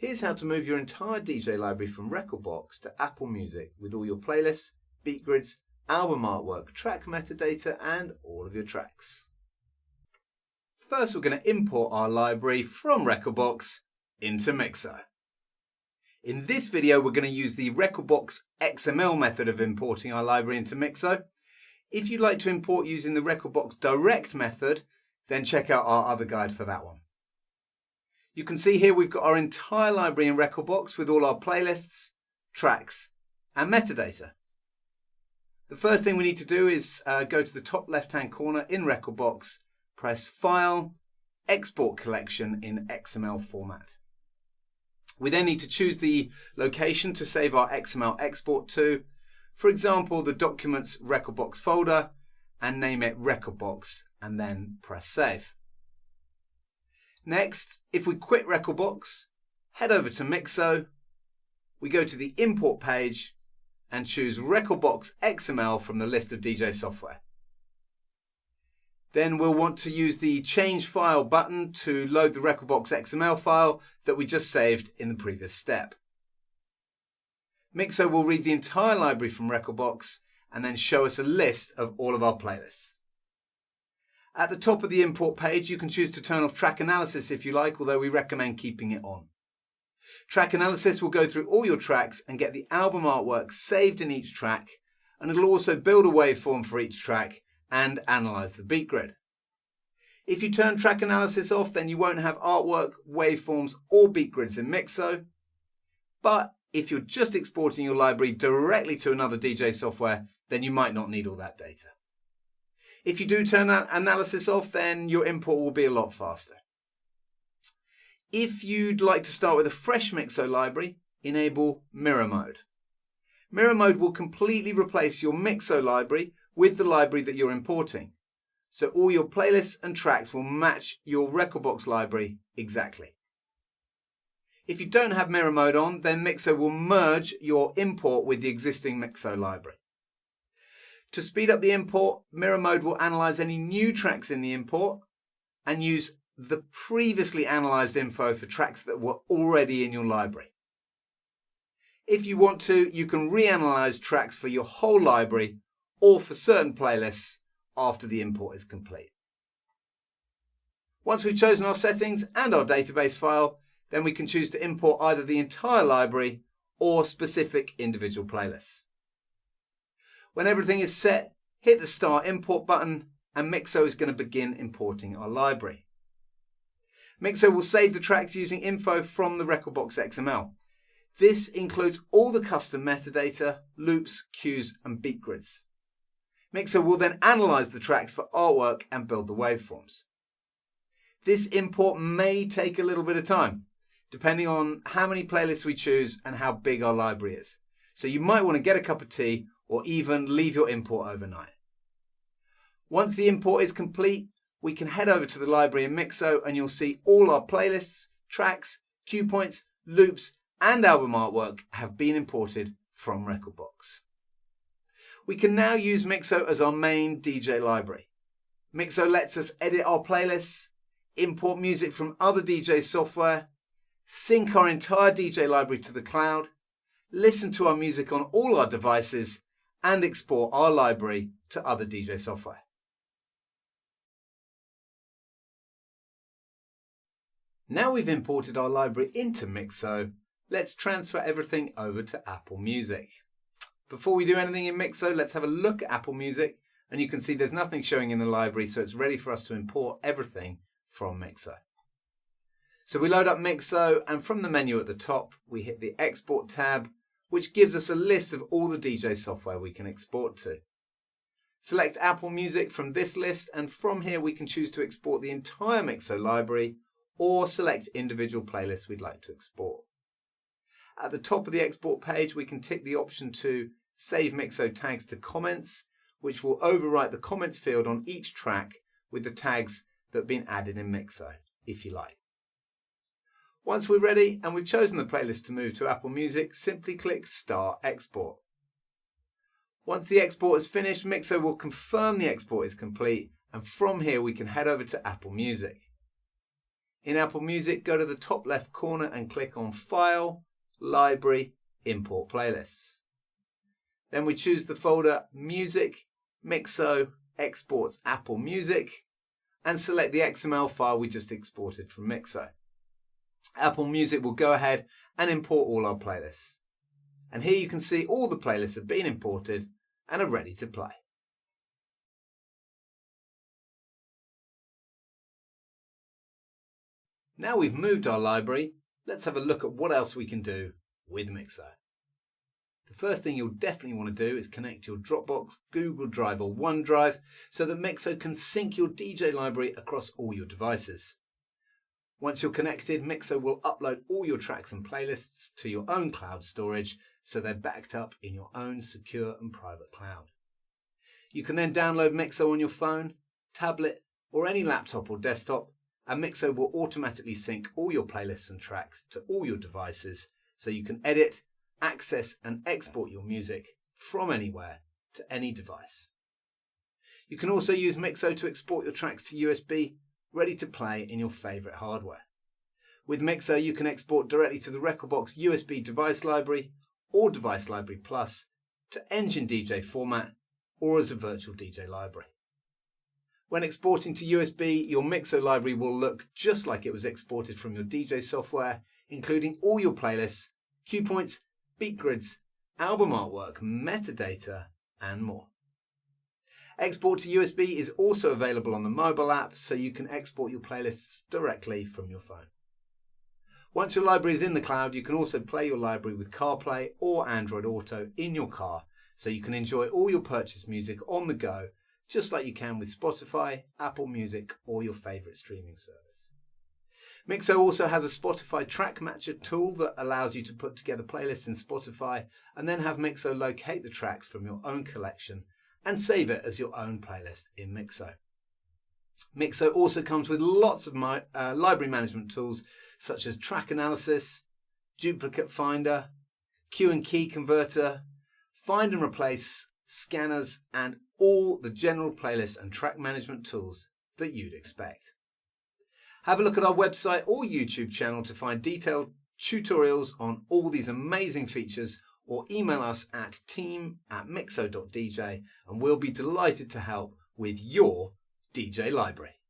Here's how to move your entire DJ library from Rekordbox to Apple Music with all your playlists, beat grids, album artwork, track metadata and all of your tracks. First we're going to import our library from Rekordbox into Mixo. In this video we're going to use the Rekordbox XML method of importing our library into Mixo. If you'd like to import using the Rekordbox Direct method, then check out our other guide for that one. You can see here we've got our entire library in Rekordbox with all our playlists, tracks and metadata. The first thing we need to do is go to the top left hand corner in Rekordbox, press File, Export Collection in XML format. We then need to choose the location to save our XML export to, for example the Documents Rekordbox folder, and name it Rekordbox and then press Save. Next, if we quit Rekordbox, head over to Mixo, we go to the import page and choose Rekordbox XML from the list of DJ software. Then we'll want to use the Change File button to load the Rekordbox XML file that we just saved in the previous step. Mixo will read the entire library from Rekordbox and then show us a list of all of our playlists. At the top of the import page you can choose to turn off track analysis if you like, although we recommend keeping it on. Track analysis will go through all your tracks and get the album artwork saved in each track, and it'll also build a waveform for each track and analyze the beat grid. If you turn track analysis off, then you won't have artwork, waveforms or beat grids in Mixo. But if you're just exporting your library directly to another DJ software, then you might not need all that data. If you do turn that analysis off, then your import will be a lot faster. If you'd like to start with a fresh Mixo library, enable Mirror Mode. Mirror Mode will completely replace your Mixo library with the library that you're importing. So all your playlists and tracks will match your Rekordbox library exactly. If you don't have Mirror Mode on, then Mixo will merge your import with the existing Mixo library. To speed up the import, Mirror Mode will analyze any new tracks in the import and use the previously analyzed info for tracks that were already in your library. If you want to, you can reanalyze tracks for your whole library or for certain playlists after the import is complete. Once we've chosen our settings and our database file, then we can choose to import either the entire library or specific individual playlists. When everything is set, hit the Start Import button and Mixo is going to begin importing our library. Mixo will save the tracks using info from the Rekordbox XML. This includes all the custom metadata, loops, cues and beat grids. Mixo will then analyze the tracks for artwork and build the waveforms. This import may take a little bit of time, depending on how many playlists we choose and how big our library is. So you might want to get a cup of tea or even leave your import overnight. Once the import is complete, we can head over to the library in Mixo and you'll see all our playlists, tracks, cue points, loops and album artwork have been imported from Rekordbox. We can now use Mixo as our main DJ library. Mixo lets us edit our playlists, import music from other DJ software, sync our entire DJ library to the cloud, listen to our music on all our devices, and export our library to other DJ software. Now we've imported our library into Mixo, let's transfer everything over to Apple Music. Before we do anything in Mixo, let's have a look at Apple Music, and you can see there's nothing showing in the library, so it's ready for us to import everything from Mixo. So we load up Mixo, and from the menu at the top, we hit the Export tab, which gives us a list of all the DJ software we can export to. Select Apple Music from this list, and from here we can choose to export the entire Mixo library or select individual playlists we'd like to export. At the top of the export page we can tick the option to save Mixo tags to comments, which will overwrite the comments field on each track with the tags that have been added in Mixo, if you like. Once we're ready and we've chosen the playlist to move to Apple Music, simply click Start Export. Once the export is finished, Mixo will confirm the export is complete, and from here we can head over to Apple Music. In Apple Music, go to the top left corner and click on File, Library, Import Playlists. Then we choose the folder Music, Mixo, Exports Apple Music, and select the XML file we just exported from Mixo. Apple Music will go ahead and import all our playlists. And here you can see all the playlists have been imported and are ready to play. Now we've moved our library, let's have a look at what else we can do with Mixo. The first thing you'll definitely want to do is connect your Dropbox, Google Drive or OneDrive so that Mixo can sync your DJ library across all your devices. Once you're connected, Mixo will upload all your tracks and playlists to your own cloud storage so they're backed up in your own secure and private cloud. You can then download Mixo on your phone, tablet or any laptop or desktop, and Mixo will automatically sync all your playlists and tracks to all your devices so you can edit, access and export your music from anywhere to any device. You can also use Mixo to export your tracks to USB, ready to play in your favourite hardware. With Mixo you can export directly to the rekordbox USB device library or Device Library Plus, to Engine DJ format or as a virtual DJ library. When exporting to USB, your Mixo library will look just like it was exported from your DJ software, including all your playlists, cue points, beat grids, album artwork, metadata, and more. Export to USB is also available on the mobile app, so you can export your playlists directly from your phone. Once your library is in the cloud, you can also play your library with CarPlay or Android Auto in your car, so you can enjoy all your purchased music on the go, just like you can with Spotify, Apple Music, or your favourite streaming service. Mixo also has a Spotify Track Matcher tool that allows you to put together playlists in Spotify and then have Mixo locate the tracks from your own collection and save it as your own playlist in Mixo. Mixo also comes with lots of library management tools such as Track Analysis, Duplicate Finder, Cue and Key Converter, Find and Replace, Scanners, and all the general playlist and track management tools that you'd expect. Have a look at our website or YouTube channel to find detailed tutorials on all these amazing features, or email us at team@mixo.dj and we'll be delighted to help with your DJ library.